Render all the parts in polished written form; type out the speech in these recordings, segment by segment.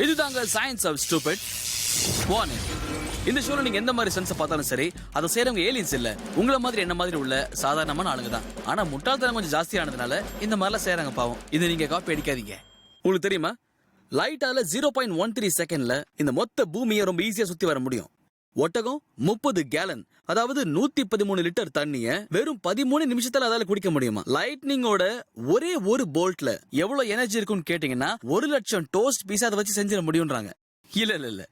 இதுதாங்க science of stupid. Warning. இந்த ஷோல நீங்க எந்த மாதிரி சென்ஸ் பார்த்தாலும் சரி, அதை செய்யறவங்க ஏலியன்ஸ் இல்ல, உங்கள மாதிரி என்ன மாதிரி உள்ள சாதாரணமான ஆளுங்க தான். ஆனா முட்டாள்தனம் கொஞ்சம் ஜாஸ்தியானதுனால இந்த மாதிரிலாம் செய்யறாங்க பாவம். இதை நீங்க காப்பி அடிக்காதீங்க. உங்களுக்கு தெரியுமா, லைட்டால 0.13 செகண்ட்ல இந்த மொத்த பூமியை ரொம்ப ஈஸியா சுத்தி வர முடியும். ஒட்டகம் 30 கேலன், அதாவது 113 லிட்டர் தண்ணிய வெறும் 13 நிமிஷத்துல அதால குடிக்க முடியுமா? லைட்னிங்கோட ஒரே ஒரு போல்ட்ல எவ்வளவு எனர்ஜி இருக்குன்னு கேட்டீங்கன்னா 1,00,000 டோஸ்ட் பீஸா அதை வச்சு செஞ்சிட முடியும்ன்றாங்க. இல்ல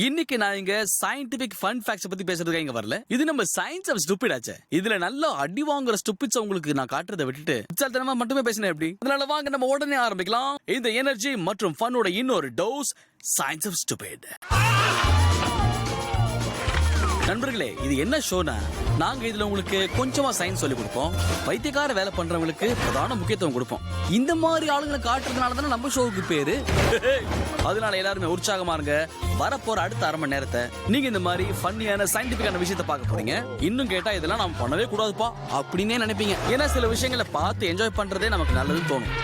இன்னைக்கு நான் இங்க சயின்டிபிக் ஃபன் ஃபேக்ட்ஸ் பத்தி பேசுறதுக்கு இங்க வரல. இது நம்ம சயின்ஸ் ஆஃப் ஸ்டூபிட் ஆச்சே. இதுல நல்லா அடி வாங்குற ஸ்டூபிட்ஸ் உங்களுக்கு நான் காட்டுறதை விட்டுட்டு உச்சால்தனமா மட்டுமே பேசினேன் எப்படி? அதனால வாங்க நம்ம உடனே ஆரம்பிக்கலாம். இந்த எனர்ஜி மற்றும் ஃபன்னோட இன்னொரு டோஸ், சயின்ஸ் ஆஃப் ஸ்டூபிட். நண்பர்களே, இது என்ன ஷோனா, நாங்க இதுல உங்களுக்கு கொஞ்சமா சயின்ஸ் சொல்லி கொடுப்போம். வைத்தியக்கார வேலை பண்றவங்களுக்கு பிரதான முக்கியத்துவம் கொடுப்போம். இந்த மாதிரி ஆளுங்களை காட்டுறதுனால தானே நம்ம ஷோவுக்கு பேரு. அதனால எல்லாருமே உற்சாகமா இருங்க. வரப்போற அடுத்த அரை மணி நேரத்தை நீங்க இந்த மாதிரி ஃபன்னியான சயின்டிபிக்கான விஷயத்தை பார்க்க போறீங்க. இன்னும் கேட்டா இதெல்லாம் நம்ம பண்ணவே கூடாதுப்பா அப்படின்னே நினைப்பீங்க. ஏன்னா சில விஷயங்களை பார்த்து என்ஜாய் பண்றதே நமக்கு நல்லதுன்னு தோணும்.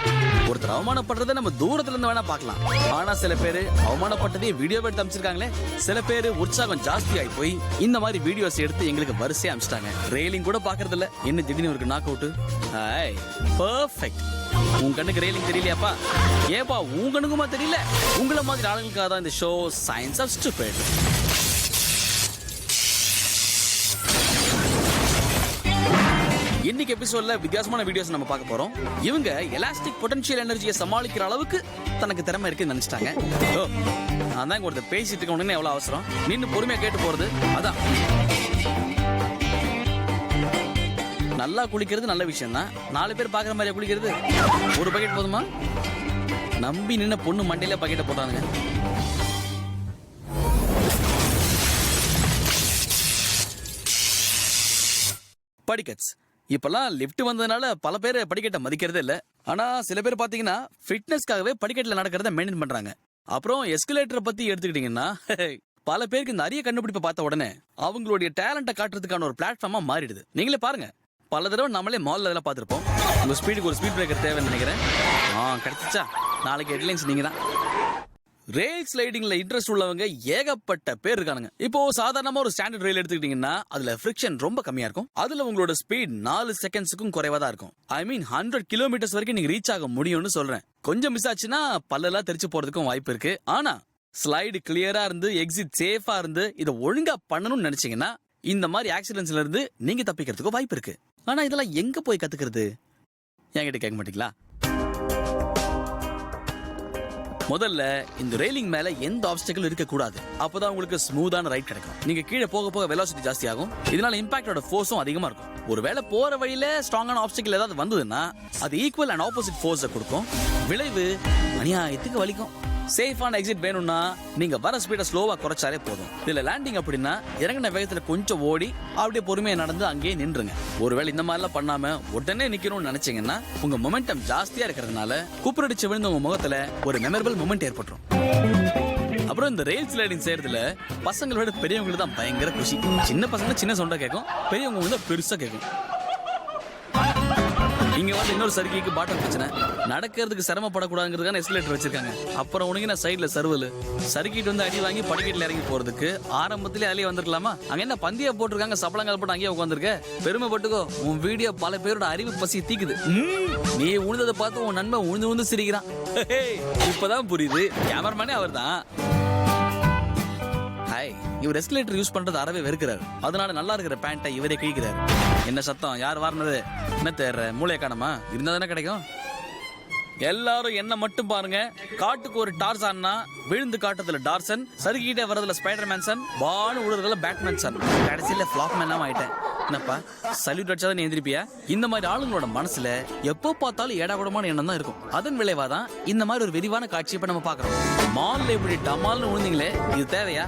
ஒருத்தர் அவமானப்படுறதை நம்ம தூரத்துல இருந்து வேணா பார்க்கலாம். ஆனா சில பேரு அவமானப்பட்டதே வீடியோ எடுத்து அமைச்சிருக்காங்களே. சில பேரு உற்சாகம் ஜாஸ்தி ஆகி போய் இந்த மாதிரி வீடியோஸ் எடுத்து எங்களுக்கு வரிசையா அனுப்பிச்சிட்டாங்க. ரெயிலிங் கூட பாக்குறது இல்ல, என்ன திடீர்னு ஒரு நாக் அவுட். பெர்ஃபெக்ட். உன் கண்ணுக்கு ரெயிலிங் தெரியலையாப்பா? ஏப்பா உன் கண்ணுக்குமா தெரியல? உங்களை மாதிரி ஆளுங்களுக்காக தான் இந்த ஷோ சயின்ஸ் ஆஃப் ஸ்டூபிட். இன்னைக்கு எபிசோட்ல வித்தியாசமான வீடியோஸ் நம்ம பார்க்க போறோம். இவங்க எலாஸ்டிக் பொட்டன்ஷியல் எனர்ஜியை சமாளிக்கிற அளவுக்கு தனக்கு திறமை இருக்குன்னு நினைச்சிட்டாங்க. நான் தான் ஒருத்தர் பேசிட்டு இருக்க உடனே எவ்வளவு அவசரம், நின்று பொறுமையா கேட்டு போறது. அதான் நல்லா குளிக்கிறது நல்ல விஷயம் தான். 4 பேர் பாக்குற மாதிரியா குளிக்கிறது? ஒரு பக்கெட் போதுமா? நம்பி நின்ன பொண்ணு மண்டையில பக்கெட்டை போட்டானுங்க. படிக்கட்ஸ். இப்பெல்லாம் லிப்ட் வந்ததுனால பல பேர் படிக்கட்டை மதிக்கிறதே இல்ல. ஆனா சில பேர் பாத்தீங்கன்னா ஃபிட்னஸ்க்காகவே படிக்கட்டுல நடக்கிறத மெயின்டைன் பண்றாங்க. அப்புறம் எஸ்கலேட்டரை பத்தி எடுத்துக்கிட்டீங்கன்னா பல பேருக்கு இந்த அரிய கண்டுபிடிப்பை பார்த்த உடனே அவங்களுடைய டேலண்ட்டை காட்டுறதுக்கான ஒரு பிளாட்ஃபார்மா மாறிடுது. நீங்களே பாருங்க, பல தடவை நம்மளே மால்ல இதெல்லாம் பார்த்திருப்போம். உங்க ஸ்பீடுக்கு ஒரு ஸ்பீட் பிரேக்கர் தேவைன்னு நினைக்கிறேன். கிடைச்சா நாளைக்கு ஹெட்லைன்ஸ் நீங்க தான். ரயில் ஸ்லைடிங்ல இன்ட்ரெஸ்ட் உள்ளவங்க ஏகப்பட்ட பேர் இருக்கானுங்க. இப்போ சாதாரணமா ஒரு ஸ்டாண்டர்ட் ரயில் எடுத்துக்கிட்டீங்கன்னா அதுல ஃபிரிக்ஷன் ரொம்ப கம்மியா இருக்கும். அதுல உங்களோட ஸ்பீட் 4 செகண்ட்ஸுக்கும் குறைவா தான் இருக்கும். ஐ மீன் 100 கிலோமீட்டர்ஸ் வரைக்கும் நீங்க ரீச் ஆக முடியும்னு சொல்றேன். கொஞ்சம் மிஸ் ஆச்சுன்னா பல்லெல்லாம் தெரிச்சு போறதுக்கும் வாய்ப்பு இருக்கு. ஆனா ஸ்லைடு கிளியரா இருந்து எக்ஸிட் சேஃபா இருந்து இதை ஒழுங்கா பண்ணணும்னு நினைச்சீங்கன்னா இந்த மாதிரி ஆக்சிடென்ட்ஸ்ல இருந்து நீங்க தப்பிக்கிறதுக்கு வாய்ப்பு இருக்கு. ஆனா இதெல்லாம் எங்க போய் கத்துக்கிறது? என்கிட்ட கேட்க மாட்டீங்களா? முதல்ல இந்த ரெயிலிங் மேல எந்த ஆப்ஸ்டக்கிள் இருக்க கூடாது. அப்பதான் உங்களுக்கு ஸ்மூத்தான ரைட் கிடைக்கும். நீங்க கீழே போக போக வெலாசிட்டி ஜாஸ்தி ஆகும். இதனால இம்பாக்டோட ஃபோர்ஸும் அதிகமா இருக்கும். ஒருவேளை போற வழியில ஸ்ட்ராங்கான ஆப்ஸ்டக்கிள் ஏதாவது வந்ததுன்னா அது ஈக்குவல் அண்ட் ஆப்போசிட் ஃபோர்ஸை கொடுக்கும். விளைவு அநியாயத்துக்கு வலிக்கும். சேஃபான எக்ஸிட் வேணும்னா நீங்க வர ஸ்பீட ஸ்லோவா குறைச்சாலே போதும். இதுல லேண்டிங் அப்படின்னா இறங்கின வேகத்துல கொஞ்சம் ஓடி அப்படியே பொறுமையா நடந்து அங்கேயே நின்றுங்க. ஒருவேளை இந்த மாதிரிலாம் பண்ணாம உடனே நிக்கணும்னு நினைச்சீங்கன்னா உங்க மொமெண்டம் ஜாஸ்தியா இருக்கிறதுனால கூப்பிரடிச்சு விழுந்த உங்க முகத்துல ஒரு மெமரபிள் மொமெண்ட் ஏற்பட்டுரும். அப்புறம் இந்த ரயில் ஸ்லைடிங் செய்யறதுல பசங்களோட பெரியவங்களுக்கு தான் பயங்கர குஷி. சின்ன பசங்க சின்ன சவுண்டா கேட்கும், பெரியவங்க வந்து பெருசா கேட்கும். இங்க வந்து இன்னொரு சறுக்கிக்கு பாட்டம் பிரச்சனை. நடக்கிறதுக்கு சிரமப்படக்கூடாதுங்கிறதுக்கான எஸ்கலேட்டர் வச்சிருக்காங்க. அப்புறம் உனக்கு நான் சைட்ல சர்வல் சறுக்கிட்டு வந்து அடி வாங்கி படிக்கட்டில் இறங்கி போறதுக்கு ஆரம்பத்திலே அலையே வந்திருக்கலாமா? அங்க என்ன பந்தியா போட்டிருக்காங்க, சப்பளங்கால் போட்டு அங்கேயே உட்காந்துருக்க. பெருமைப்பட்டுக்கோ, உன் வீடியோ பல பேரோட அறிவு பசி தீக்குது. நீ உழுந்ததை பார்த்து உன் நண்பன் உழுந்து உழுந்து சிரிக்கிறான். இப்பதான் புரியுது, கேமராமேனே அவர் தான். இவர் எஸ்கலேட்டர் யூஸ் பண்றது அறவே வெறுக்கிறார். அதனால நல்லா இருக்கிற பேண்டை இவரே கிழிக்கிறார். என்ன சத்தம்? யார் வாரினது? என்ன தேர்ற? மூளையை காணமா? இருந்தா தானே கிடைக்கும். எல்லாரும் என்ன மட்டும் பாருங்க. காட்டுக்கு ஒரு டார்சான்னா விழுந்து காட்டுறதுல டார்சன், சறுக்கிட்டே வர்றதுல ஸ்பைடர் மேன்சன், பானு விடுறதுல பேட்மேன் சன், கடைசியில ஃபிளாப் மேனாம ஆயிட்டேன். என்னப்பா சல்யூட் அடிச்சாதான் நீ எந்திரிப்பியா? இந்த மாதிரி ஆளுங்களோட மனசுல எப்போ பார்த்தாலும் ஏடாகூடமான எண்ணம் தான் இருக்கும். அதன் விளைவாதான் இந்த மாதிரி ஒரு விரிவான காட்சி இப்ப நம்ம பாக்குறோம். மால்ல இப்படி டமால்னு விழுந்தீங்களே, இது தேவையா?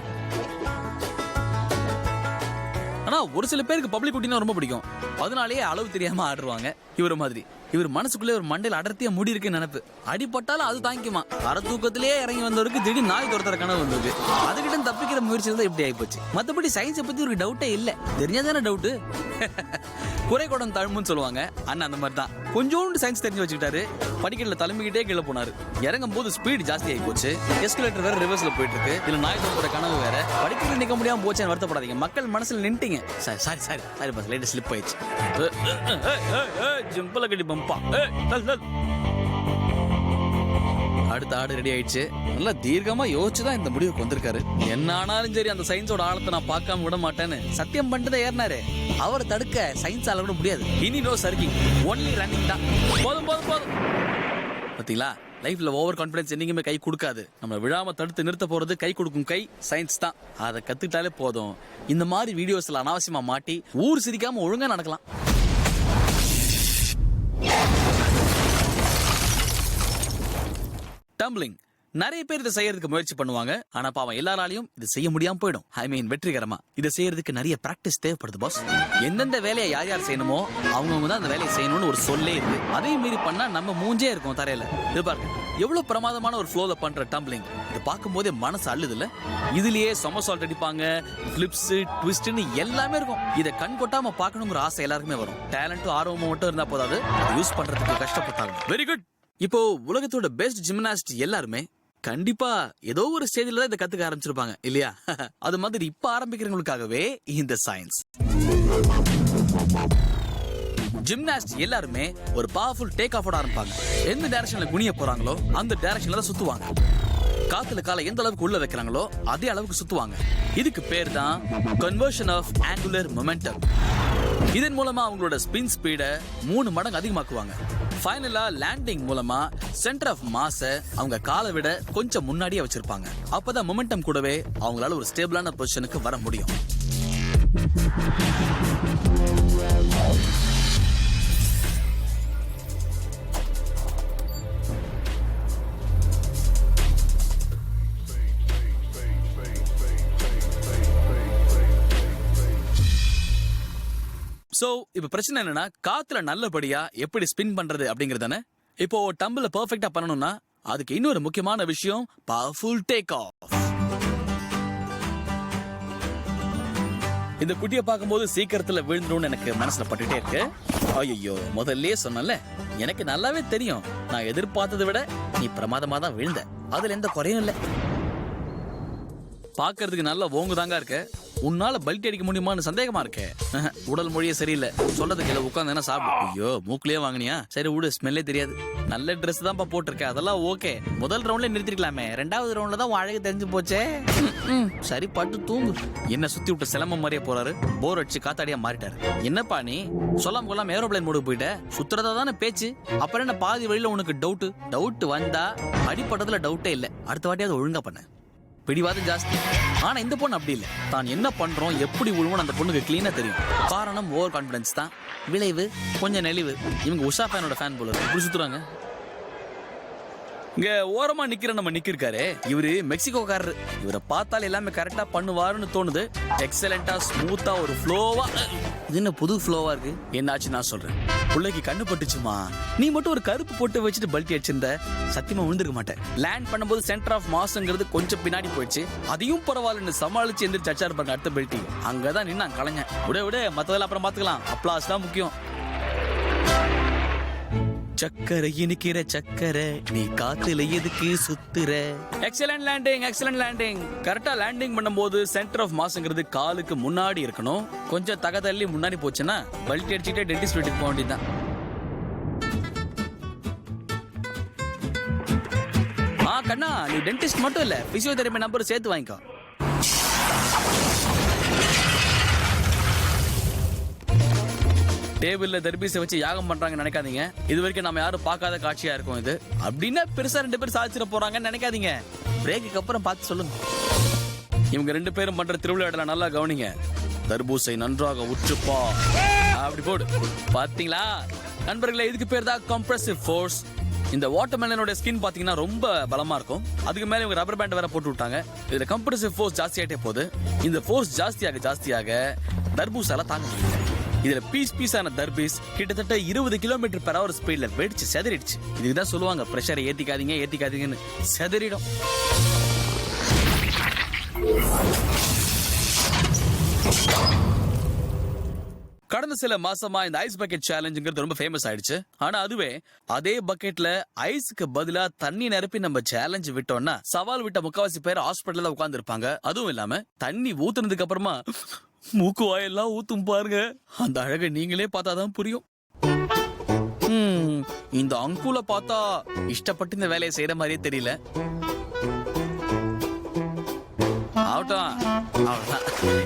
ஆனா ஒரு சில பேருக்கு பப்ளிக் குட்டினா ரொம்ப பிடிக்கும். அதனாலேயே அளவு தெரியாம ஆடுவாங்க. இவர மாதிரி இவர் மனசுக்குள்ளே ஒரு மண்டையில் அடர்த்தியா முடி இருக்கு நினைப்பு. அடிப்பட்டாலும் அது தாங்கிக்குமா. அரை தூக்கத்திலேயே இறங்கி வந்தவருக்கு திடீர் நாய் துரத்துற கனவு வந்தது. அதுகிட்ட தப்பிக்கிற முயற்சியில் தான் இப்படி ஆயிப்போச்சு. மற்றபடி சயின்ஸை பத்தி ஒரு டவுட்டே இல்லை. தெரிஞ்சாதானே டவுட்டு. குறைகொடம் தழும்புன்னு சொல்லுவாங்க. அண்ணா அந்த மாதிரி தான் கொஞ்சோண்டு சயின்ஸ் தெரிஞ்சு வச்சுக்கிட்டாரு. படிக்கட்டில் தலைமைக்கிட்டே கீழே போனாரு. இறங்கும் போது ஸ்பீடு ஜாஸ்தி ஆகி போச்சு. எஸ்கலேட்டர் வேற ரிவர்ஸ்ல போயிட்டு இருக்கு. இதுல நாய் துரத்துற கனவு வேற. படிக்கல நிக்க முடியாம போச்சேன்னு வருத்தப்படாதீங்க. மக்கள் மனசுல நின்ட்டீங்க. சாரி பஸ் லைட் ஸ்லிப் ஆயிடுச்சு. ஜிம்பல கட்டி பம்பா. அடுத்த ஆடு ரெடி ஆயிடுச்சு. நல்லா தீர்க்கமா யோசிச்சுதான் இந்த முடிவுக்கு வந்திருக்காரு. என்ன ஆனாலும் சரி அந்த சயின்ஸோட ஆழத்தை நான் பார்க்காம விட மாட்டேன்னு சத்தியம் பண்ணிட்டு ஏறினாரு. அவரை தடுக்க சயின்ஸால விட முடியாது. இனி நோ சர்க்கிங், ஒன்லி ரன்னிங் தான். போதும். பாத்தீங்களா, லைஃப்ல ஓவர் கான்பிடன்ஸ் என்னைக்குமே கை கொடுக்காது. நம்ம விழாம தடுத்து நிறுத்த போறது கை கொடுக்கும் கை சயின்ஸ் தான். அதை கத்துக்கிட்டாலே போதும். இந்த மாதிரி வீடியோஸ்ல அனாவசியமா மாட்டி ஊர் சிரிக்காம ஒழுங்கா நடக்கலாம். டம்பிளிங் நிறைய பேர் இதை செய்யறதுக்கு முயற்சி பண்ணுவாங்க. ஆனா பாவம் எல்லாராலையும் இது செய்ய முடியாம போயிடும். ஐ மீன் வெற்றிகரமா. இதை செய்யறதுக்கு நிறைய பிராக்டிஸ் தேவைப்படுது பாஸ். எந்தெந்த வேலையை யார் செய்யணுமோ அவங்கவுங்க தான் அந்த வேலையை செய்யணும்னு ஒரு சொல்லே இருக்கு. அதே மீறி பண்ணா நம்ம மூஞ்சே இருக்கும் தரையில. இது பாருங்க எவ்வளவு பிரமாதமான ஒரு ஃப்ளோல பண்ற டம்பிளிங். இதை பார்க்கும் போதே மனசு அள்ளுது இல்ல. இதுலயே சொமசால்ட் அடிப்பாங்க, பிளிப்ஸ், ட்விஸ்ட்னு எல்லாமே இருக்கும். இதை கண் கொட்டாம பார்க்கணுங்கிற ஆசை எல்லாருக்குமே வரும். டேலண்டும் ஆர்வமும் மட்டும் இருந்தா போதாது, யூஸ் பண்றதுக்கு கஷ்டப்பட்டாங்க. Very good. இப்போ உலகத்தோட பெஸ்ட் ஜிம்னாஸ்ட் எல்லாருமே கண்டிப்பா ஏதோ ஒரு ஸ்டேஜ்ல தான் இதை கத்துக்க ஆரம்பிச்சிருப்பாங்க இல்லையா? அது மாதிரி இப்ப ஆரம்பிக்கிறவங்களுக்காகவே இந்த சயின்ஸ். ஜிம்னாஸ்ட் எல்லாருமே ஒரு பவர்ஃபுல் டேக் ஆஃப் ஆரம்பிப்பாங்க. எந்த டைரக்ஷன்ல குனிய போறாங்களோ அந்த டைரக்ஷன்ல தான் சுத்துவாங்க. காத்துல காலை எந்த அளவுக்கு உள்ள வைக்கிறாங்களோ அதே அளவுக்கு சுத்துவாங்க. இதுக்கு பேர் தான் கன்வர்ஷன் ஆஃப் ஆங்குலர் மொமெண்டம். இதன் மூலமா அவங்களோட ஸ்பின் ஸ்பீட 3 மடங்கு அதிகமாக்குவாங்க. ஃபைனலா லேண்டிங் மூலமா சென்டர் ஆஃப் மாஸ அவங்க காலை விட கொஞ்சம் முன்னாடியே வச்சிருப்பாங்க. அப்பதான் மொமெண்டம் கூடவே அவங்களால ஒரு ஸ்டேபிளான பொசிஷனுக்கு வர முடியும். சோ இப்ப பிரச்சனை என்னன்னா காத்துல நல்லபடியா எப்படி ஸ்பின் பண்றது அப்படிங்கறதானே. இப்போ டம்பிள பெர்ஃபெக்ட்டா பண்ணணும்னா அதுக்கு இன்னொரு முக்கியமான விஷயம் பவர்ஃபுல் டேக் ஆஃப். இந்த குட்டியை பார்க்கும்போது சீக்கிரத்துல விழுந்துடும் எனக்கு மனசுல பட்டுட்டே இருக்கு. ஐயோ முதல்லயே சொன்னல, எனக்கு நல்லாவே தெரியும். நான் எதிர்பார்த்ததை விட நீ பிரமாதமா தான் விழுந்த. அதுல எந்த குறையும் இல்ல. பாக்குறதுக்கு நல்ல ஓங்குதாங்க இருக்க. உன்னால பல்டி அடிக்க முடியுமான்னு சந்தேகமா இருக்கே. உடல் மொழியே சரியில்லை. சொல்றதுக்கு இல்ல, உட்காந்து சாப்பிடு. ஐயோ மூக்கிலேயே வாங்கினியா? சரி விடு, ஸ்மெல்லே தெரியாது. நல்ல ட்ரெஸ் தான் போட்டிருக்க, அதெல்லாம் ஓகே. முதல் ரவுண்ட்ல நிறுத்திருக்கலாமே, 2வது ரவுண்ட்ல தான் அழகு தெரிஞ்சு போச்சே. சரி பட்டு தூங்கு. என்ன சுத்தி விட்டு சிலம்பம் மாதிரியே போறாரு. போர் அடிச்சு காத்தாடியா மாறிட்டாரு. என்னப்பா நீ சொல்லாம கொள்ளாம ஏரோப்ளைன் மோடு போயிட்ட? சுத்துறதா தானே பேச்சு. அப்புறம் என்ன பாதி வழியில உனக்கு டவுட் வந்தா அடிப்பட்டதுல டவுட்டே இல்ல. அடுத்த வாட்டியாவது ஒழுங்கா பண்ண. பிடிவாதம் ஜாஸ்தி. ஆனா இந்த பொண்ணு அப்படி இல்லை. தான் என்ன பண்றோம் எப்படி விழுவோம் அந்த பொண்ணுக்கு கிளீனா தெரியும். காரணம் ஓவர் கான்பிடன்ஸ் தான். விளைவு கொஞ்சம் நெளிவு. இவங்க உஷா ஃபேனோட ஃபேன் போல இப்படி சுத்துறாங்க. இங்க ஓரமா நிக்கிற நம்ம நிக்கிருக்காரு, இவரு மெக்சிகோக்காரரு. இவரை பார்த்தால் எல்லாமே கரெக்டா பண்ணுவாருன்னு தோணுது. எக்ஸலண்டா ஸ்மூத்தா ஒரு ஃப்ளோவா. இது என்ன புது ஃப்ளோவா இருக்கு? என்னாச்சு நான் சொல்றேன். பிள்ளைக்கு கண்ணு பட்டுச்சுமா. நீ மட்டும் ஒரு கருப்பு போட்டு வச்சுட்டு பல்ட்டி அடிச்சிருந்த சத்தியமா விழுந்திருக்க மாட்டேன். லேண்ட் பண்ணும்போது சென்டர் ஆஃப் மாஸ்ங்கிறது கொஞ்சம் பின்னாடி போயிடுச்சு. அதையும் பரவாயில்லன்னு சமாளிச்சு எந்திரிச்சு அச்சாரு பாருங்க அடுத்த பெல்ட்டி. அங்கதான் நின்று நான் கலைஞ்சேன். விட மத்ததெல்லாம் அப்புறம் பாத்துக்கலாம். அப்ளாஸ் தான் முக்கியம். சக்கரை இனிக்கிற சக்கரை நீ காத்துல எதுக்கு சுத்துற. Excellent landing. கரெக்டா லேண்டிங் பண்ணும்போது சென்டர் ஆஃப் மாஸ்ங்கிறது காலுக்கு முன்னாடி இருக்கணும். கொஞ்சம் தகதள்ளி முன்னாடி போச்சுன்னா பல்ட்டி அடிச்சுட்டே டென்டிஸ்ட் வீட்டுக்கு போக வேண்டியதுதான். கண்ணா, நீ டென்டிஸ்ட் மட்டும் இல்ல, பிசியோதெரபி நம்பர் சேர்த்து வாங்கிக்கோ. டேபிள்ல தர்பீஸை வச்சு யாகம் பண்றாங்கன்னு நினைக்காதீங்க. இது வரைக்கும் நம்ம யாரும் பார்க்காத காட்சியா இருக்கும் இது. அப்படின்னா பெருசா 2 பேர் சாதிச்சிட போறாங்கன்னு நினைக்காதீங்க. பிரேக்குக்கு அப்புறம் பார்த்து சொல்லுங்க. இவங்க 2 பேரும் பண்ற திருவிழாடல நல்லா கவனிங்க. தர்பூசை நன்றாக உற்றுப்பா. அப்படி போடு. பாத்தீங்களா நண்பர்களே, இதுக்கு பேர் தான் கம்ப்ரசிவ் ஃபோர்ஸ். இந்த வாட்டர்மெலனோட ஸ்கின் பாத்தீங்கன்னா ரொம்ப பலமா இருக்கும். அதுக்கு மேல இவங்க ரப்பர் பேண்ட் வேற போட்டு விட்டாங்க. இதுல கம்ப்ரசிவ் ஃபோர்ஸ் ஜாஸ்தியாயிட்டே போகுது. இந்த ஃபோர்ஸ் ஜாஸ்தியாக தர்பூசால தாங்க முடியல. இதுல பீஸான தர்பீஸ் கிட்டத்தட்ட 20 km/h ஸ்பீட்ல வெடிச்சு செதறிடுச்சு. இதுதான் சொல்லுவாங்க பிரஷரை ஏத்திக்காதீங்கன்னு. செதறிடும். கடந்த சில மாசமா இந்த ஐஸ் பக்கெட் சேலஞ்சுங்கிறது ரொம்ப ஃபேமஸ் ஆயிடுச்சு. ஆனா அதுவே அதே பக்கெட்ல ஐஸ்க்கு பதிலா தண்ணி நிரப்பி நம்ம சேலஞ்ச் விட்டோம்னா சவால் விட்ட முக்காவாசி பேர் ஹாஸ்பிட்டல்ல உட்கார்ந்து இருப்பாங்க. அதுவும் இல்லாம தண்ணி ஊத்துனதுக்கு அப்புறமா மூக்கு வாயெல்லாம் ஊத்தும் பாருங்க. அந்த அழகை நீங்களே பார்த்தாதான் புரியும். இந்த அங்குல பார்த்தா இஷ்டப்பட்டு இந்த வேலையை செய்யற மாதிரியே தெரியல.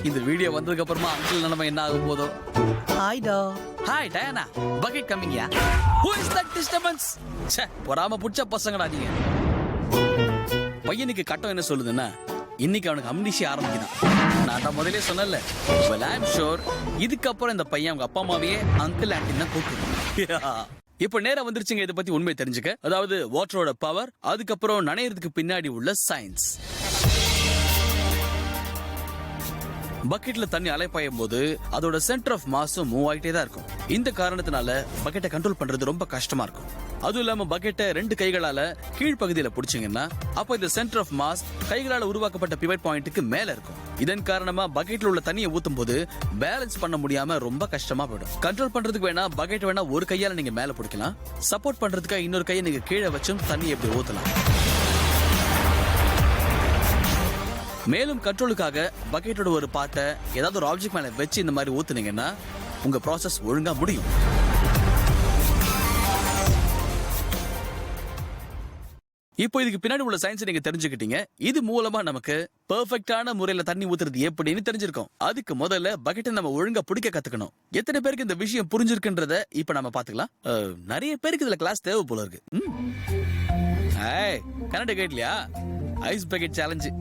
இந்த வீடியோ வந்ததுக்கு அப்புறமா அங்கிள் நிலைமை என்ன ஆகும் போதோ. ஹாய் டயானா, பக்கெட் கம்மிங்கயா. Who is that disturbance? பொறாம புடிச்ச பசங்கடா நீங்க. பையனுக்கு கட்டம் என்ன சொல்லுதுன்னா இன்னைக்கு அவனுக்கு அம்னிஷியா ஆரம்பிக்குதான். நான் தான் முதலே சொன்னல. Well, I'm sure இதுக்கப்புறம் இந்த பையன் அவங்க அப்பா அம்மாவையே அங்கிள் ஆண்டி தான் கூப்பிடுவான். இப்ப நேரம் வந்துருச்சுங்க இதை பத்தி உண்மை தெரிஞ்சுக்க. அதாவது வாட்டரோட பவர், அதுக்கப்புறம் நனையறதுக்கு பின்னாடி உள்ள சயின்ஸ். பக்கெட்ல தண்ணி அலைப்பாயும் போது அதோட சென்டர் ஆஃப் மாஸும் மூவ் ஆயிட்டே தான் இருக்கும். இந்த காரணத்தினால பக்கெட்டை கண்ட்ரோல் பண்றது ரொம்ப கஷ்டமா இருக்கும். அதுவும் இல்லாம பக்கெட்டை 2 கைகளால கீழ்ப்பகுதியில பிடிச்சிங்கன்னா அப்ப இந்த சென்டர் ஆஃப் மாஸ் கைகளால உருவாக்கப்பட்ட பிவட் பாயிண்ட்டுக்கு மேல இருக்கும். இதன் காரணமா பக்கெட்ல உள்ள தண்ணியை ஊத்தும் போது பேலன்ஸ் பண்ண முடியாம ரொம்ப கஷ்டமா போயிடும். கண்ட்ரோல் பண்றதுக்கு வேணா பக்கெட் வேணா ஒரு கையால நீங்க மேல பிடிக்கலாம். சப்போர்ட் பண்றதுக்காக இன்னொரு கையை நீங்க கீழே வச்சும் தண்ணி எப்படி ஊத்தலாம். மேலும் கண்ட்ரோலுக்காக பக்கெட்டோட ஒரு பார்ட்டை ஏதாவது ஒரு ஆப்ஜெக்ட் மேல வச்சு இந்த மாதிரி ஊத்துனீங்கன்னா உங்க ப்ராசஸ் ஒழுங்கா முடியும். இப்போ இதுக்கு பின்னாடி உள்ள சயின்ஸ் நீங்க தெரிஞ்சுக்கிட்டீங்க. இது மூலமா நமக்கு பெர்ஃபெக்ட்டான முறையில தண்ணி ஊத்துறது எப்படின்னு தெரிஞ்சிருக்கோம். அதுக்கு முதல்ல பக்கெட்டை நம்ம ஒழுங்கா பிடிக்க கத்துக்கணும். எத்தனை பேருக்கு இந்த விஷயம் புரிஞ்சிருக்குன்றத இப்ப நம்ம பாத்துக்கலாம். நிறைய பேருக்கு இதுல கிளாஸ் தேவை போல இருக்கு. கனடா கேட்லையா ice bucket challenge?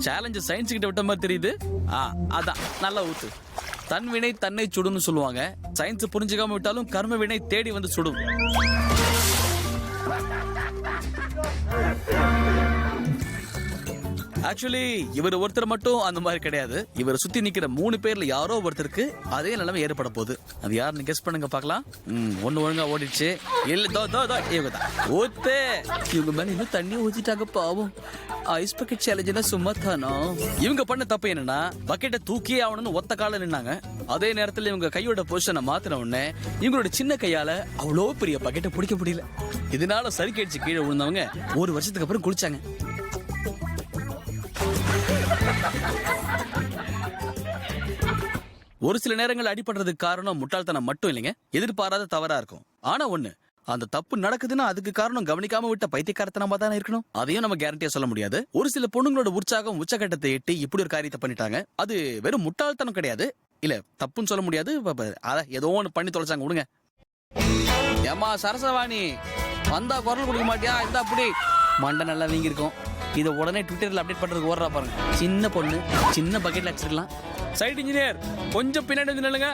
Challenge science கிட்ட விட்ட மாதிரி தெரியுது. அதான் நல்லா ஊத்து. தன் வினை தன்னை சுடுன்னு சொல்லுவாங்க. சயின்ஸ் புரிஞ்சுக்காம விட்டாலும் கர்ம வினை தேடி வந்து சுடும். ஆக்சுவலி இவர் ஒருத்தர் மட்டும் அந்த மாதிரி கிடையாது. இவர் சுத்தி நிக்கிற 3 பேர்ல யாரோ ஒருத்தருக்கு அதே நிலைமை ஏற்பட போகுது. அது யாருன்னு கெஸ் பண்ணுங்க பாக்கலாம். ஒண்ணு ஒழுங்கா ஓடிடுச்சு. இவங்க மேல இன்னும் தண்ணி ஊத்திட்டாங்க பாவம். ஐஸ் பக்கெட் சேலஞ்சுனா சும்மா தானோ. இவங்க பண்ண தப்பு என்னன்னா பக்கெட்டை தூக்கியே ஆகணும்னு ஒத்த கால நின்னாங்க. அதே நேரத்துல இவங்க கையோட பொசிஷனை மாத்தின உடனே இவங்களோட சின்ன கையால அவ்வளோ பெரிய பக்கெட்டை பிடிக்க முடியல. இதனால சறுக்கடிச்சு கீழே விழுந்தவங்க 1 வருஷத்துக்கு அப்புறம் குளிச்சாங்க. ஒரு சில நேரங்கள் அடிபடுறதுக்கு காரணம் முட்டாள்தனம் மட்டும் இல்லைங்க, எதிர்பாராத தவறா இருக்கும். ஆனா ஒண்ணு, அந்த தப்பு நடக்குதுன்னா அதுக்கு காரணம் கவனிக்காம விட்ட பைத்தியக்காரத்தனமா தானே இருக்கணும். அதையும் நம்ம கேரண்டியா சொல்ல முடியாது. ஒரு சில பொண்ணுங்களோட உற்சாகம் உச்சகட்டத்தை எட்டி இப்படி ஒரு காரியத்தை பண்ணிட்டாங்க. அது வெறும் முட்டாள்தனம் கிடையாது, இல்ல தப்புன்னு சொல்ல முடியாது. ஏதோ ஒண்ணு பண்ணி தொலைச்சாங்க. விடுங்க. ஏமா சரசவாணி வந்தா குரல் கொடுக்க மாட்டியா? இந்த அப்படி மண்டை நல்லா வீங்கி இருக்கும். இதை உடனே ட்விட்டர்ல அப்டேட் பண்றதுக்கு ஓடுறா பாருங்க. சின்ன பொண்ணு சின்ன பக்கெட்ல வச்சிருக்கலாம். சைட் இன்ஜினியர் கொஞ்சம் பின்னாடி வந்து நில்லுங்க.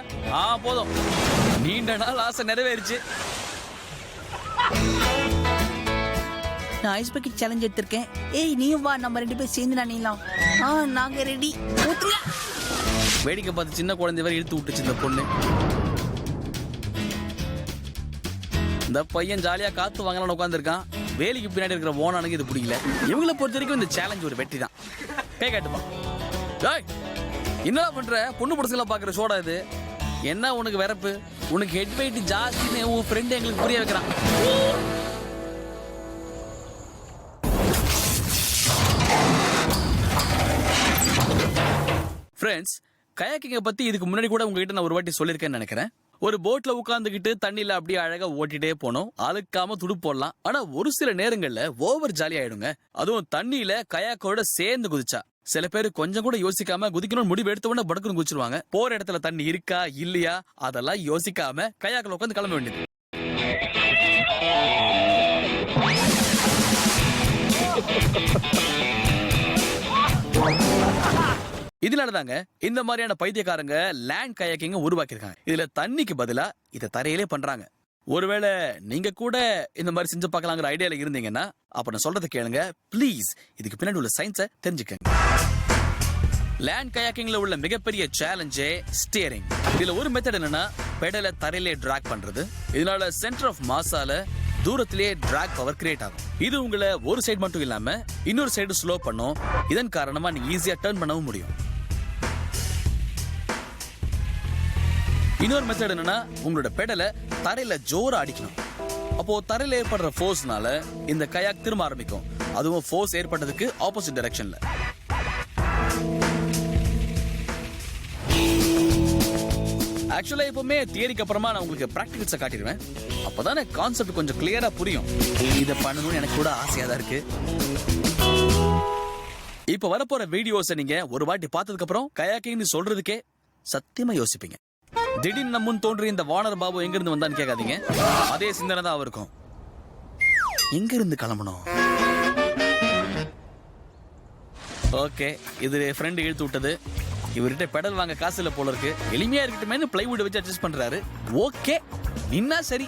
போதும், நீண்ட நாள் ஆசை நிறைவேறிச்சு. நான் ஐஸ் பக்கெட் சேலஞ்ச் எடுத்திருக்கேன். ஏய் நீயும் வா, நம்ம 2 பேரும் சேர்ந்து நினைலாம். நாங்க ரெடி. வேடிக்கை பார்த்து சின்ன குழந்தை வரை இழுத்து விட்டுச்சு இந்த பொண்ணு. இந்த பையன் ஜாலியா காத்து வாங்கலாம்னு உட்காந்துருக்கான். வேலைக்கு பின்னாடி இருக்கிற ஓனானுக்கு இது பிடிக்கல. இவங்களை பொறுத்த வரைக்கும் இந்த சேலஞ்ச் ஒரு வெற்றி தான். கை காட்டுப்பா. என்னடா பண்ற? பொண்ணு படத்துல பாக்குற சோடா இது. என்ன உனக்கு வெறப்பு? உனக்கு ஹெட் வெயிட் ஜாஸ்தின்னு உன் ஃப்ரெண்ட் எங்களுக்கு புரிய வைக்கிறான். ஃப்ரெண்ட்ஸ், கயாக்கிங்க பத்தி இதுக்கு முன்னாடி கூட உங்ககிட்ட நான் ஒரு வாட்டி சொல்லியிருக்கேன்னு நினைக்கிறேன். ஒரு போட்ல உட்காந்துக்கிட்டு தண்ணியில அப்படியே அழகா ஓட்டிட்டே போனோம். அழுக்காம துடு போடலாம். ஆனா ஒரு சில நேரங்கள்ல ஓவர் ஜாலி ஆயிடுங்க. அதுவும் தண்ணியில கயாக்கோட சேர்ந்து குதிச்சா. சில பேர் கொஞ்சம் கூட யோசிக்காம குதிக்கணும்னு முடிவு எடுத்த உடனே படுக்கணும் குதிச்சிருவாங்க. போற இடத்துல தண்ணி இருக்கா இல்லையா அதெல்லாம் யோசிக்காம கயாக்கில் உட்காந்து கிளம்ப வேண்டியது. இதனாலதாங்க இந்த மாதிரியான பைத்தியக்காரங்க லேண்ட் கயாக்கிங்க உருவாக்கியிருக்காங்க. இதுல தண்ணிக்கு பதிலா இதை தரையிலே பண்றாங்க. ஒருவேளை நீங்க கூட இந்த மாதிரி செஞ்சு பார்க்கலாங்கிற ஐடியால இருந்தீங்கன்னா அப்ப நான் சொல்றதை கேளுங்க ப்ளீஸ். இதுக்கு பின்னாடி உள்ள சயின்ஸை தெரிஞ்சுக்கங்க. லேண்ட் கயாக்கிங்ல உள்ள மிகப்பெரிய சேலஞ்சே ஸ்டியரிங். இதுல ஒரு மெத்தட் என்னன்னா பெடலை தரையிலே டிராக் பண்றது. இதனால சென்டர் ஆஃப் மாஸால தூரத்திலேயே டிராக் பவர் கிரியேட் ஆகும். இது உங்களை ஒரு சைடு மட்டும் இல்லாம இன்னொரு சைடு ஸ்லோ பண்ணும். இதன் காரணமா நீங்க ஈஸியா டர்ன் பண்ணவும் முடியும். இன்னொரு மெத்தட் என்னன்னா உங்களோட பெடலை தரையில ஜோரா அடிக்கணும். அப்போ தரையில ஏற்படுற ஃபோர்ஸ்னால இந்த கயாக் திரும்ப ஆரம்பிக்கும். அதுவும் ஃபோர்ஸ் ஏற்பட்டதுக்கு ஆப்போசிட் டைரக்ஷன்ல. ஆக்சுவலா எப்பவுமே தியரிக்கு அப்புறமா நான் உங்களுக்கு பிராக்டிகல்ஸை காட்டிடுவேன். அப்பதானே கான்செப்ட் கொஞ்சம் கிளியரா புரியும். இதை பண்ணணும்னு எனக்கு கூட ஆசையா தான் இருக்கு. இப்ப வரப்போற வீடியோஸை நீங்க ஒரு வாட்டி பார்த்ததுக்கு அப்புறம் கயாக்கிங்னு சொல்றதுக்கே சத்தியமா யோசிப்பீங்க. திடீர்னு முன் தோன்றி இந்த வானர் பாபு எங்க இருந்து வந்தான்னு கேட்காதீங்க. அதே சிந்தனை தான் அவருக்கும். எங்க இருந்து கிளம்பணும்? ஓகே, இது ஃப்ரெண்ட் இழுத்து விட்டது. இவர்கிட்ட பெடல் வாங்க காசு இல்ல போல இருக்கு. எளிமையா இருக்கட்டுமே பிளைவுட் வச்சு அட்ஜஸ்ட் பண்றாரு. ஓகே, நின்னா சரி.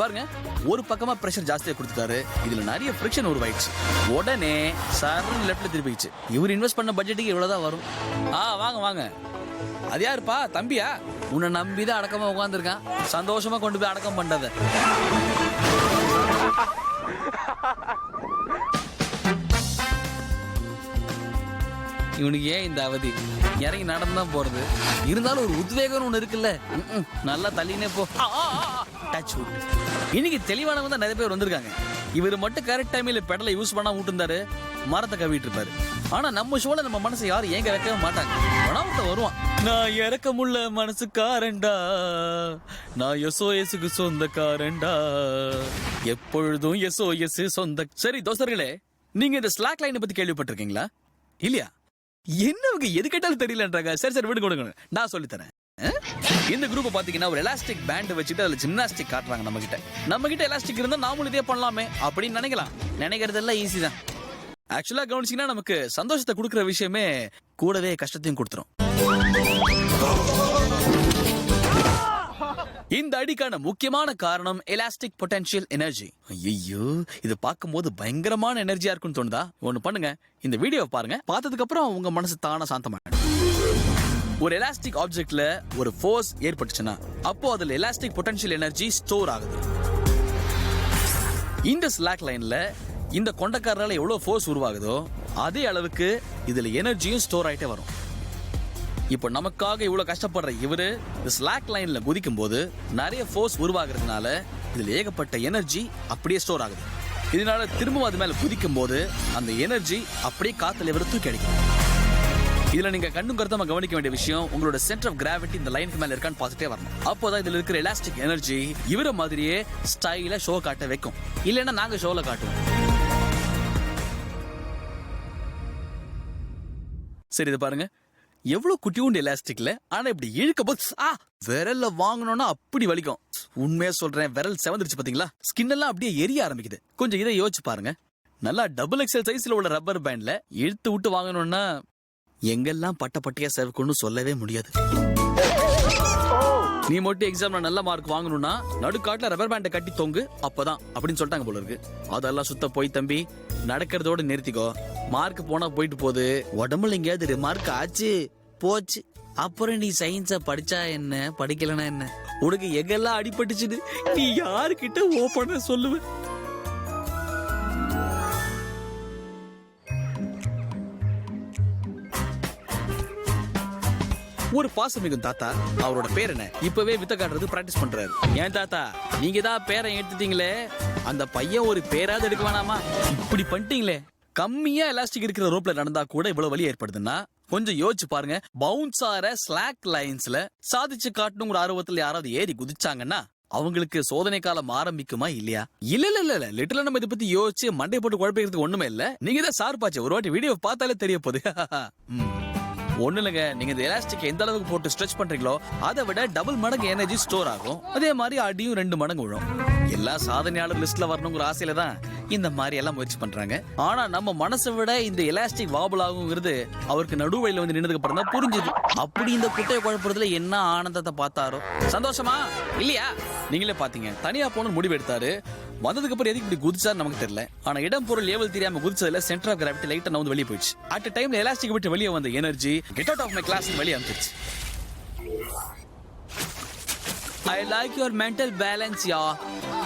பாருங்க, ஒரு பக்கமா பிரஷர் ஜாஸ்தியா கொடுத்துட்டாரு. இதுல நிறைய ஃபிரிக்ஷன் உருவாயிடுச்சு. உடனே சரண் லெஃப்ட்ல திருப்பிச்சு. இவர் இன்வெஸ்ட் பண்ண பட்ஜெட்டுக்கு இவ்வளவுதான் வரும். வாங்க வாங்க. அது யாருப்பா? தம்பியா? உன்னை நம்பிதான் அடக்கமா உட்காந்துருக்கான். சந்தோஷமா கொண்டு போய் அடக்கம் பண்றத. இவனுக்கு ஏன் இந்த அவதி? இறங்கி நடந்துதான் போறது. இருந்தாலும் ஒரு உத்வேகம் ஒண்ணு இருக்குல்ல. நல்லா தள்ளினே போ. டச் விட்டு. இன்னைக்கு தெளிவானவங்க தான் நிறைய பேர் வந்திருக்காங்க. இவர் மட்டும் கரெக்ட் டைம்ல பெடலை யூஸ் பண்ணா விட்டுருந்தாரு, மரத்தை கவிட்டு இருப்பாரு. ஆனா நம்ம ஷோல நம்ம மனசை யாரும் ஏங்க வைக்கவே மாட்டாங்க. ஒருத்த வருவான், நான் இறக்கமுள்ள மனசுக்காரண்டா, நான் SOSக்கு சொந்தக்காரண்டா, எப்பொழுதும் SOS சொந்த. சரி தோசர்களே, நீங்க இந்த ஸ்லாக் லைனை பத்தி கேள்விப்பட்டிருக்கீங்களா? இல்லையா? என்னவங்க எது கேட்டாலும் தெரியலன்றாங்க. சரி விடு கொடுங்க, நான் சொல்லித்தரேன். இந்த குரூப் பாத்தீங்கன்னா ஒரு எலாஸ்டிக் பேண்ட் வச்சுட்டு அதுல ஜிம்னாஸ்டிக் காட்டுறாங்க. நம்ம கிட்ட எலாஸ்டிக் இருந்தா நாமளும் இதே பண்ணலாமே அப்படின்னு நினைக்கலாம். நினைக்கிறதெல்லாம் ஈஸி தான். ஆக்சுவலா கவனிச்சீங்கன்னா நமக்கு சந்தோஷத்தை கொடுக்குற விஷயமே கூடவே கஷ்டத்தையும் கொடுத்துரும். இந்த அடிக்கான முக்கியமான காரணம் எலாஸ்டிக் பொட்டன்ஷியல் எனர்ஜி. ஐயோ, இது பார்க்கும்போது பயங்கரமான எனர்ஜியா இருக்குன்னு தோணுதா? ஒண்ணு பண்ணுங்க, இந்த வீடியோவை பாருங்க. பார்த்ததுக்கு அப்புறம் உங்க மனசு தானா சாந்தமாயிடும். ஒரு எலாஸ்டிக் ஆப்ஜெக்ட்ல ஒரு ஃபோர்ஸ் ஏற்பட்டுச்சுன்னா அப்போ அதுல எலாஸ்டிக் பொட்டன்ஷியல் எனர்ஜி ஸ்டோர் ஆகுது. இந்த ஸ்லாக் லைன்ல இந்த கொண்டக்காரரால எவ்வளவு ஃபோர்ஸ் உருவாகுதோ அதே அளவுக்கு இதுல எனர்ஜியும் ஸ்டோர் ஆயிட்டே வரும். இப்போ நமக்காக இவ்வளவு கஷ்டப்படுற இவரு இந்த ஸ்லாக் லைன்ல குதிக்கும் போது நிறைய ஃபோர்ஸ் உருவாகிறதுனால இதுல ஏகப்பட்ட எனர்ஜி அப்படியே ஸ்டோர் ஆகுது. இதனால திரும்பவும் அது மேல குதிக்கும் போது அந்த எனர்ஜி அப்படியே காத்துல இவரு தூக்கி அடிக்கும். இதுல நீங்க கண்ணும் கருத்தமா கவனிக்க வேண்டிய விஷயம், உங்களோட சென்டர் ஆஃப் கிராவிட்டி இந்த லைனுக்கு மேல இருக்கான்னு பார்த்துட்டே வரணும். அப்போதான் இதுல இருக்கிற எலாஸ்டிக் எனர்ஜி இவர மாதிரியே ஸ்டைலா ஷோ காட்ட வைக்கும். இல்லைன்னா நாங்க ஷோல காட்டுவோம். சரி, இது பாருங்க, எவ்வளவு குட்டியூண்டு எலாஸ்டிக்ல, ஆனா இப்படி இழுக்க போது விரல்ல வாங்கணும்னா அப்படி வலிக்கும். உண்மையா சொல்றேன், விரல் செவந்துருச்சு பாத்தீங்களா? ஸ்கின் எல்லாம் அப்படியே எரிய ஆரம்பிக்குது. கொஞ்சம் இதை யோசிச்சு பாருங்க. நல்லா டபுள் XL சைஸ்ல உள்ள ரப்பர் பேண்ட்ல இழுத்து விட்டு வாங்கணும்னா எங்கெல்லாம் பட்டையா செவக்குன்னு சொல்லவே முடியாது. நீ மட்டும் எக்ஸாம்ல நல்ல மார்க் வாங்கணும்னா நடுக்காட்டுல ரப்பர் பேண்டை கட்டி தொங்கு, அப்பதான் அப்படின்னு சொல்லிட்டாங்க போல இருக்கு. அதெல்லாம் சுத்த போய் தம்பி, நடக்கிறதோட நிறுத்திக்கோ. மார்க் போனா போயிட்டு போகுது, உடம்புல எங்கேயாவது ரிமார்க் ஆச்சு போச்சு. அப்புறம் நீ சயின்ஸ படிச்சா என்ன, படிக்கலனா என்ன? உனக்கு எங்கெல்லாம் அடிபட்டுச்சுன்னு நீ யாருக்கிட்ட ஓப்பனா சொல்லுவ? ஒரு பாசமிகும் தாத்தா, அவரோட பேர் என்ன, இப்பவே வித்த காட்டுறது பிராக்டிஸ் பண்றாரு. ஏன் தாத்தா, நீங்க தான் பேரை எடுத்துட்டீங்களே, அந்த பையன் ஒரு பேராது எடுக்க வேணாமா? இப்படி பண்ணிட்டீங்களே. கம்மியா எலாஸ்டிக் இருக்கிற ரோப்ல நடந்தா கூட இவ்வளவு வலி ஏற்படுதுன்னா கொஞ்சம் யோசிச்சு பாருங்க. பவுன்ஸ் ஆற ஸ்லாக் லைன்ஸ்ல சாதிச்சு காட்டணுங்கிற ஆர்வத்துல யாராவது ஏறி குதிச்சாங்கன்னா அவங்களுக்கு சோதனை காலம் ஆரம்பிக்குமா இல்லையா? இல்ல லிட்டரலா நம்ம இதை பத்தி யோசிச்சு மண்டை போட்டு குழப்பிக்கிறதுக்கு ஒண்ணுமே இல்ல. நீங்க தான் சார் பாச்சு, ஒரு வாட்டி வீடியோ பார்த்தாலே தெரிய போகுது. ஒண்ணு இல்லைங்க, நீங்க இந்த எலாஸ்டிக் எந்த அளவுக்கு போட்டு ஸ்ட்ரெச் பண்றீங்களோ அதை விட டபுள் மடங்கு எனர்ஜி ஸ்டோர் ஆகும். அதே மாதிரி அடியும் 2 மடங்கு விழும். எல்லா சாதனையாளர் லிஸ்ட்ல வரணுங்கிற ஆசையில தான் இந்த மாதிரி எல்லாம் முயற்சி பண்றாங்க. ஆனா நம்ம மனசை விட இந்த எலாஸ்டிக் வாபுல் ஆகுங்கிறது அவருக்கு நடுவழியில வந்து நின்றதுக்கு அப்புறம் தான் புரிஞ்சுது. அப்படி இந்த குட்டையை குழப்பறதுல என்ன ஆனந்தத்தை பார்த்தாரோ. சந்தோஷமா இல்லையா? நீங்களே பாத்தீங்க, தனியா போன முடிவு எடுத்தாரு. வந்ததுக்கு அப்புறம் எதுக்கு இப்படி குதிச்சா நமக்கு தெரியல. ஆனா இடம் பொருள் ஏவல் தெரியாம குதிச்சதுல சென்டர் ஆஃப் கிராவிட்டி லைட்டா வந்து வெளியே போயிடுச்சு. அட் டைம்ல எலாஸ்டிக் விட்டு வெளியே வந்த energy get out of my class வெளியே அனுப்பிச்சு. I like your mental balance, yeah.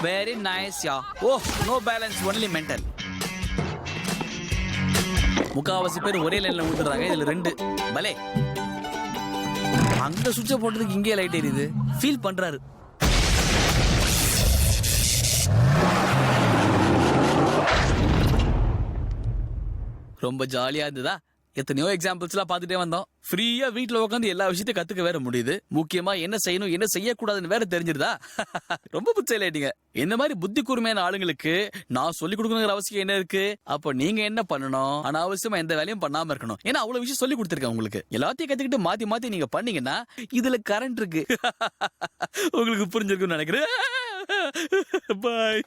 Very nice, yeah. Oh, no balance, only mental. முக்காவாசி பேர் ஒரே லைன்ல ஊத்துறாங்க. இதுல 2 பலே. அங்க சுவிட்ச போட்டதுக்கு இங்கே லைட் எரியுது. ஃபீல் பண்றாரு. ரொம்ப ஜாலியா இருந்ததா? எத்தனையோ எக்ஸாம்பிள்ஸ்லாம் பார்த்துட்டே வந்தோம். ஃப்ரீயா வீட்டுல உட்காந்து எல்லா விஷயத்தையும் கத்துக்க வேற முடியுது. முக்கியமா என்ன செய்யணும் என்ன செய்யக்கூடாதுன்னு வேற தெரிஞ்சிருதா? ரொம்ப புத்திசாலிட்டீங்க. இந்த மாதிரி புத்தி கூர்மையான ஆளுங்களுக்கு நான் சொல்லி கொடுக்கணுங்கிற அவசியம் என்ன இருக்கு? அப்போ நீங்க என்ன பண்ணணும்? அனாவசியமா எந்த வேலையும் பண்ணாம இருக்கணும். ஏன்னா அவ்வளவு விஷயம் சொல்லி கொடுத்துருக்கேன் உங்களுக்கு. எல்லாத்தையும் கத்துக்கிட்டு மாத்தி மாத்தி நீங்க பண்ணீங்கன்னா இதுல கரண்ட் இருக்கு. உங்களுக்கு புரிஞ்சிருக்குன்னு நினைக்கிறேன். பாய்.